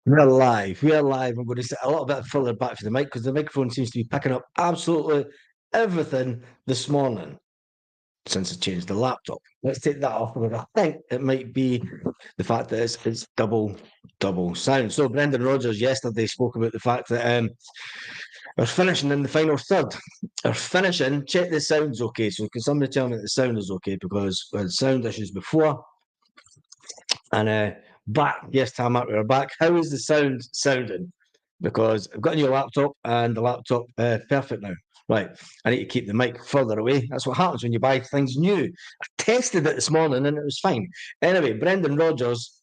We're live. We're live. I'm going to sit a little bit further back from the mic because the microphone seems to be picking up absolutely everything this morning since I changed the laptop. Let's take that off. I think it might be the fact that it's double sound. So Brendan Rodgers yesterday spoke about the fact that we're finishing in the final third. We're finishing. Check the sound's okay. So can somebody tell me that the sound is okay? Because we had sound issues before. And back, yes, Tamak, we're back. How is the sound sounding? Because I've got a new laptop and the laptop perfect now. Right, I need to keep the mic further away. That's what happens when you buy things new. I tested it this morning and it was fine. Anyway, Brendan Rodgers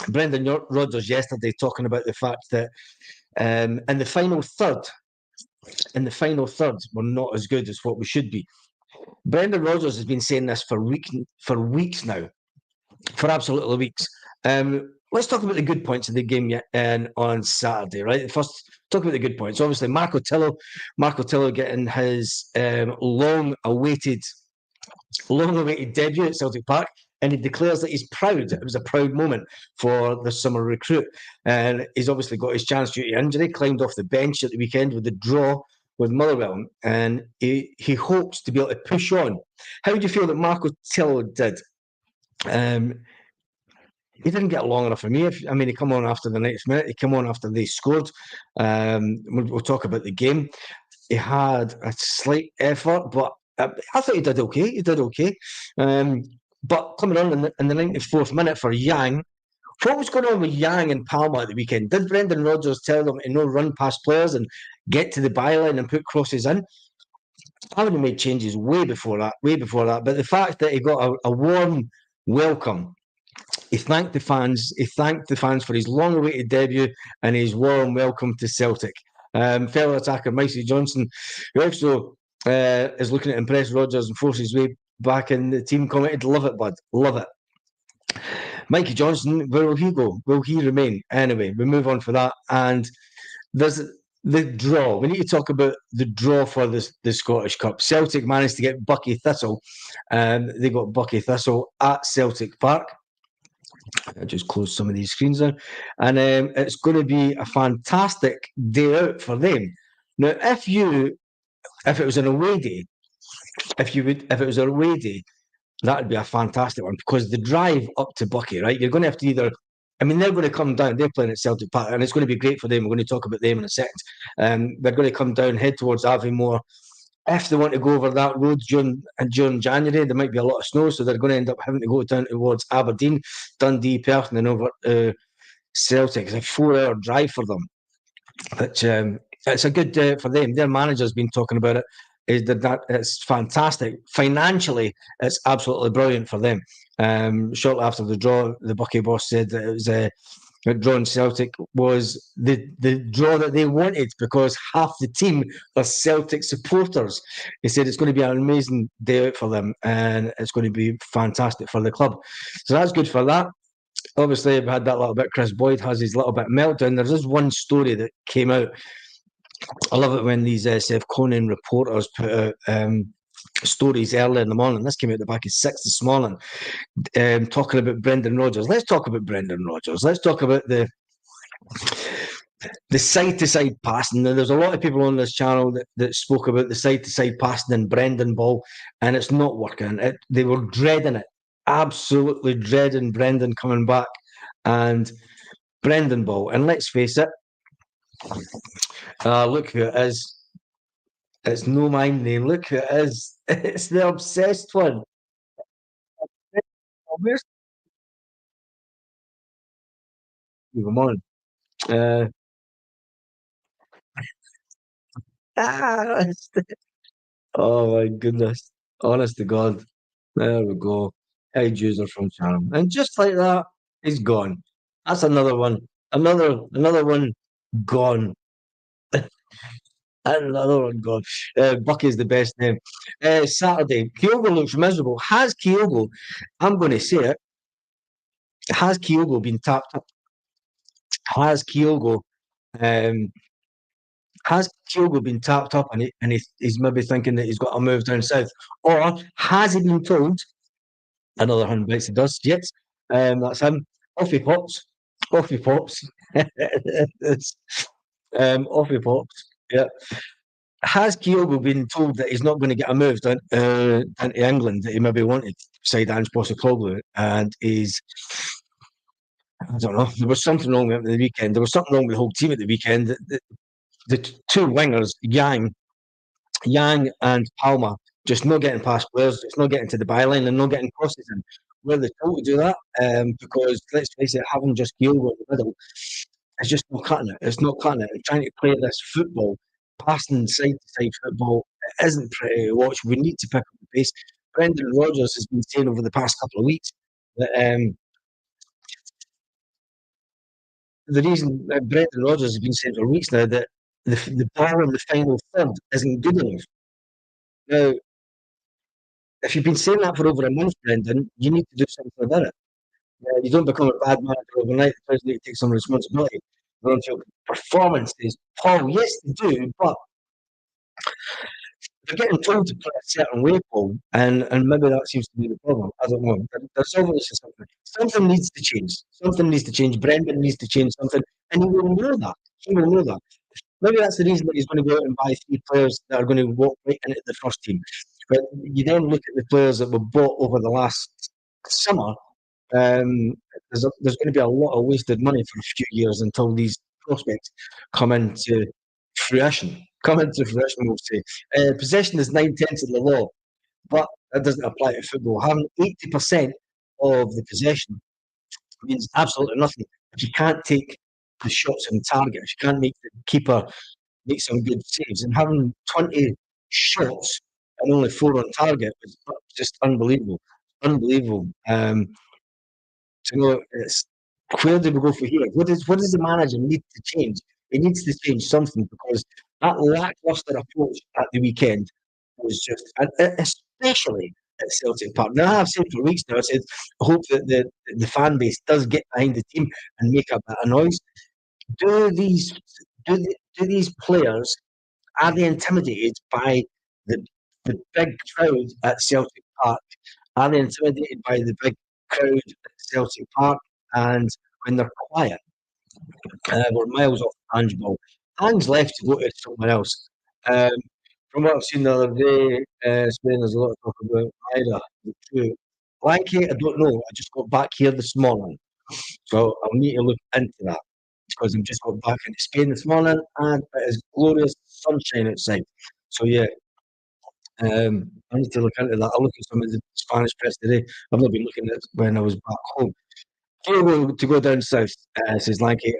yesterday talking about the fact that in the final third, we're not as good as what we should be. Brendan Rodgers has been saying this for weeks now. For absolutely weeks. Let's talk about the good points of the game on Saturday, right? First, talk about the good points. Obviously, Marco Tillo getting his long-awaited debut at Celtic Park, and he declares that he's proud. It was a proud moment for the summer recruit, and he's obviously got his chance due to injury. Climbed off the bench at the weekend with the draw with Motherwell, and he hopes to be able to push on. How do you feel that Marco Tillo did? He didn't get long enough for me. He came on after the 90th minute. He came on after they scored. We'll talk about the game. He had a slight effort, but I thought he did okay. But coming on in the 94th minute for Yang, what was going on with Yang and Palma at the weekend? Did Brendan Rodgers tell them to run past players and get to the byline and put crosses in? I would have made changes way before that. But the fact that he got a warm welcome, he thanked the fans. He thanked the fans for his long-awaited debut and his warm welcome to Celtic. Fellow attacker Mikey Johnson, who also is looking to impress Rodgers and force his way back in the team, commented, "Love it, bud. Love it." Mikey Johnson, where will he go? Will he remain? Anyway, we move on for that. And there's the draw. We need to talk about the draw for the Scottish Cup. Celtic managed to get Buckie Thistle. They got Buckie Thistle at Celtic Park. I just closed some of these screens there, and it's going to be a fantastic day out for them. Now, if it was an away day, that would be a fantastic one, because the drive up to Buckie, right? You're going to have to either. They're going to come down. They're playing at Celtic Park, and it's going to be great for them. We're going to talk about them in a second. They're going to come down, head towards Aviemore. If they want to go over that road during January, there might be a lot of snow, so they're going to end up having to go down towards Aberdeen, Dundee, Perth, and then over Celtic. It's a 4-hour drive for them, which it's a good for them. Their manager's been talking about it. Is that it's fantastic financially? It's absolutely brilliant for them. Shortly after the draw, the Buckie boss said that it was drawn Celtic was the draw that they wanted, because half the team are Celtic supporters. He said it's going to be an amazing day out for them, and it's going to be fantastic for the club. So that's good for that. Obviously, I've had that little bit. Chris Boyd has his little bit meltdown. There's this one story that came out. I love it when these Seth Conan reporters put out stories early in the morning. This came out the back of 6 this morning, talking about Brendan Rodgers. Let's talk about Brendan Rodgers. Let's talk about the side-to-side passing. Now, there's a lot of people on this channel that spoke about the side-to-side passing and Brendan ball, and it's not working. They were dreading it, absolutely dreading Brendan coming back and Brendan ball. And let's face it, look who it is. It's no mind name. Look who it is. It's the obsessed one. Where's come on? Oh my goodness. Honest to God. There we go. Head user from channel. And just like that, he's gone. That's another one. Another one gone. Another one gone. Bucky's the best name. Saturday. Kyogo looks miserable. I'm going to say it, has Kyogo been tapped up? Has Kyogo been tapped up, and he's maybe thinking that he's got to move down south? Or has he been told, another 100 bites the dust, yes, that's him, off he pops, Off he pops. Off he pops. Yeah. Has Kyogo been told that he's not going to get a move into England that he maybe wanted beside Ange Postecoglou, and I don't know. There was something wrong with him at the weekend. There was something wrong with the whole team at the weekend. The two wingers, Yang and Palmer, just not getting past players, just not getting to the byline and not getting crosses in. Were they told to do that? Because let's face it, having just Kyogo in the middle, it's just not cutting it. It's not cutting it. And trying to play this football, passing side to side football, it isn't pretty to watch. We need to pick up the pace. Brendan Rodgers has been saying over the past couple of weeks that the reason that Brendan Rodgers has been saying for weeks now that the bar in the final third isn't good enough. Now, if you've been saying that for over a month, Brendan, you need to do something about it. You don't become a bad manager overnight. The players need to take some responsibility for on-field performances. Paul, yes, they do, but they're getting told to play a certain way, Paul, and maybe that seems to be the problem. I don't know. There's obviously something. Something needs to change. Something needs to change. Brendan needs to change something, and he will know that. He will know that. Maybe that's the reason that he's going to go out and buy three players that are going to walk right into the first team. But you then look at the players that were bought over the last summer. Um, there's going to be a lot of wasted money for a few years until these prospects come into fruition. Come into fruition, we'll say. Possession is 9/10 of the law, but that doesn't apply to football. Having 80% of the possession means absolutely nothing if you can't take the shots on target. If you can't make the keeper make some good saves, and having 20 shots and only four on target is just unbelievable. Unbelievable. It's where do we go from here? What does the manager need to change? He needs to change something because that lackluster approach at the weekend was just, and especially at Celtic Park. Now I've said for weeks now, I said I hope that the fan base does get behind the team and make a bit of noise. Do these do these players, are they intimidated by the the big crowd at Celtic Park? Are they intimidated by the big crowd at Celtic Park? And when they're quiet, we're miles off tangible. Ang's left to go to somewhere else. Um, from what I've seen the other day, Spain, there's a lot of talk about Ida, the two. Blanket, I don't know. I just got back here this morning, so I'll need to look into that because I've just got back into Spain this morning and it is glorious sunshine outside. So yeah, I need to look into that. I'll look at some of the Spanish press today. I've not been looking at it when I was back home. To go down south, says Lanky.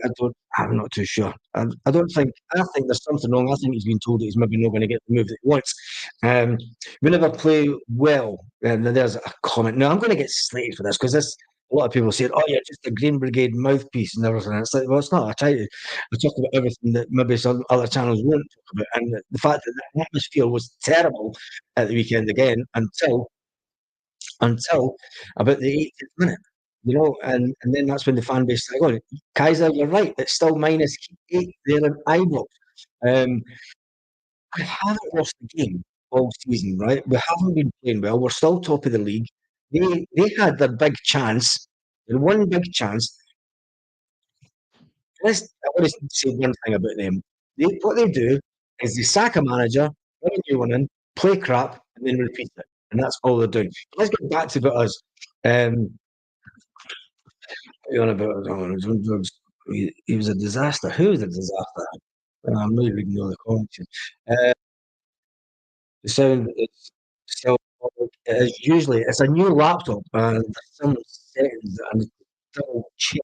I'm not too sure. I don't think. I think there's something wrong. I think he's been told that he's maybe not going to get the move that he wants. We never play well. And there's a comment. Now I'm going to get slated for this because this. A lot of people say, "Oh, you're just a Green Brigade mouthpiece and everything." And it's like, well, it's not. I talk about everything that maybe some other channels won't talk about, and the fact that the atmosphere was terrible at the weekend again until about the 80th minute, and then that's when the fan base started going, Kaiser, you're right, it's still -8 there in Ibrox. Um, we haven't lost the game all season, right? We haven't been playing well. We're still top of the league. They had their big chance, their one big chance. I want to say one thing about them. What they do is they sack a manager, bring a new one in, play crap, and then repeat it. And that's all they're doing. But let's get back to about us. Um, on about drugs. He was a disaster. Who was a disaster? I'm not even know the comments. The sound is still usually it's a new laptop and there's some settings and double check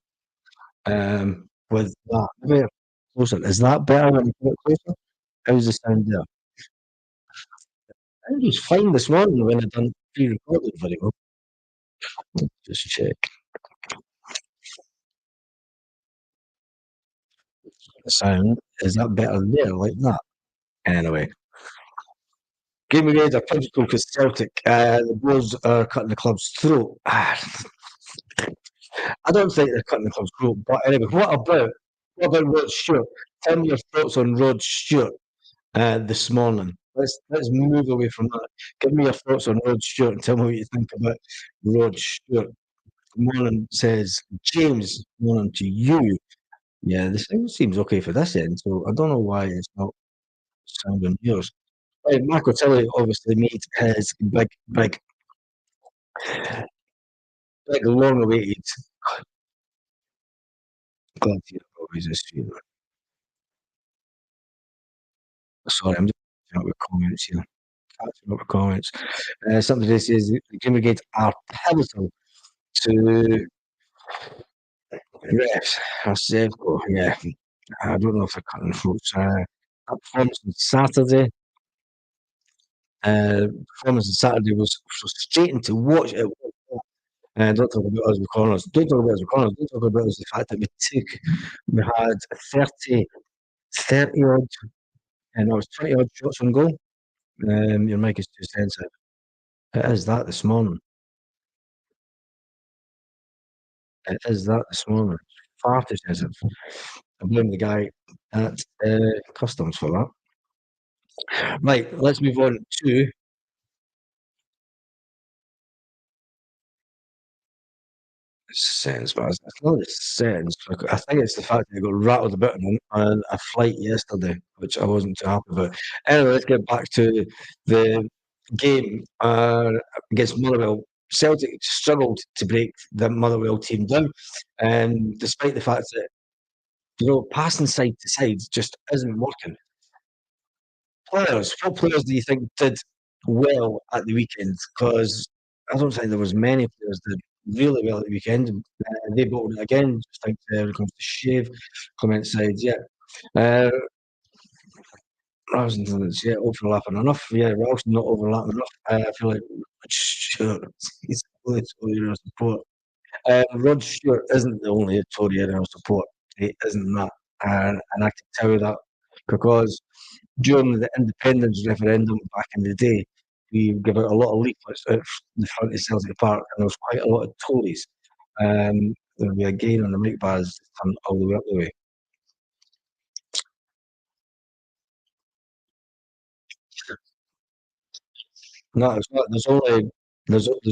with that. Maybe closer. Is that better when you put it closer? How's the sound there? I think it was fine this morning when I done pre-recorded very well. Just check the sound. Is that better there like that? Anyway. Game of Games are pivotal because Celtic, the Blues are cutting the club's throat. I don't think they're cutting the club's throat, but anyway, what about Rod Stewart? Tell me your thoughts on Rod Stewart this morning. Let's move away from that. Give me your thoughts on Rod Stewart and tell me what you think about Rod Stewart. morning, says James. Morning to you. Yeah, the sound seems okay for this end, so I don't know why it's not sounding yours. Right, Marco Tilly obviously made his big long-awaited. Glad to hear always this year. Sorry, I'm just catching up with comments here. Catching up with comments. Somebody says the Game Brigade are pivotal to refs. Hasevko, yeah. I don't know if they're cutting throats. That performance on Saturday was frustrating to watch. It was. Don't talk about us with corners. Don't talk about us with corners. Don't talk about us the fact that we had 30 odd, and it was 20 odd shots on goal. Your mic is too sensitive. It is that this morning. It is that this morning. Far too sensitive. I blame the guy at customs for that. Right, let's move on to sense, but it's not the sense. I think it's the fact that I got rattled a bit on a flight yesterday, which I wasn't too happy about. Anyway, let's get back to the game against Motherwell. Celtic struggled to break the Motherwell team down, and despite the fact that passing side to side just isn't working. What players do you think did well at the weekend? Because I don't think there was many players that did really well at the weekend. They bought it again. Just think when it comes to Shave, comment side, yeah. Uh, Ralston's overlapping enough. Yeah, Ralston not overlapping enough. I feel like sure he's only Tory support. Rod Stewart isn't the only Tory support. He isn't that, and I can tell you that because during the independence referendum back in the day, we gave out a lot of leaflets out the front of Celtic Park, and there was quite a lot of Tories. There'll be a gain on the mic bars turned all the way up the way. No, it's not. There's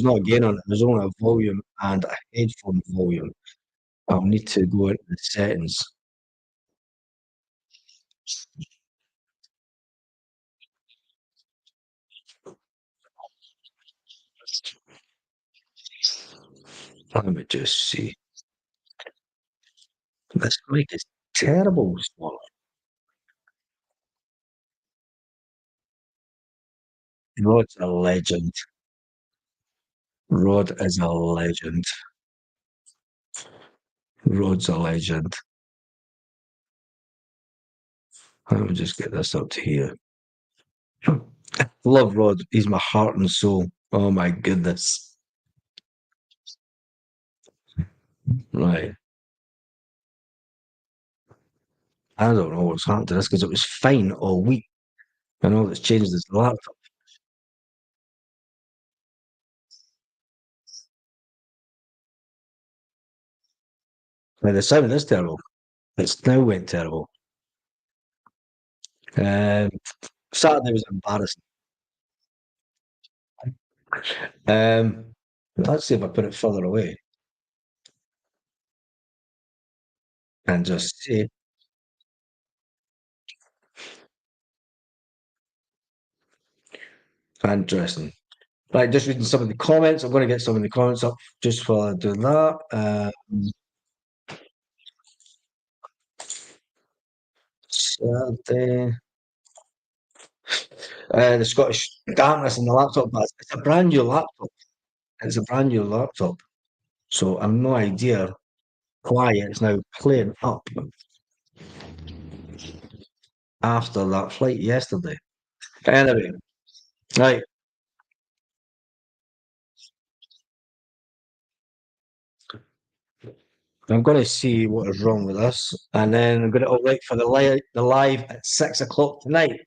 not a gain on it. There's only a volume and a headphone volume. I'll need to go into the settings. Let me just see. This mic is terrible, Swallow. Rod's a legend. Rod is a legend. Rod's a legend. Let me just get this up to here. Love Rod. He's my heart and soul. Oh my goodness. Right. I don't know what's happened to this because it was fine all week. And all that's changed is the laptop. Like the sound is terrible. It's now went terrible. Um, Saturday was embarrassing. Let's see if I put it further away and just see. Interesting. Right, just reading some of the comments. I'm going to get some of the comments up just while I do that. Saturday. The Scottish dampness in the laptop, but it's a brand new laptop. It's a brand new laptop. So I've no idea why it's now playing up after that flight yesterday. Anyway, right. I'm going to see what is wrong with this, and then I'm going to all right for the live at 6 o'clock tonight.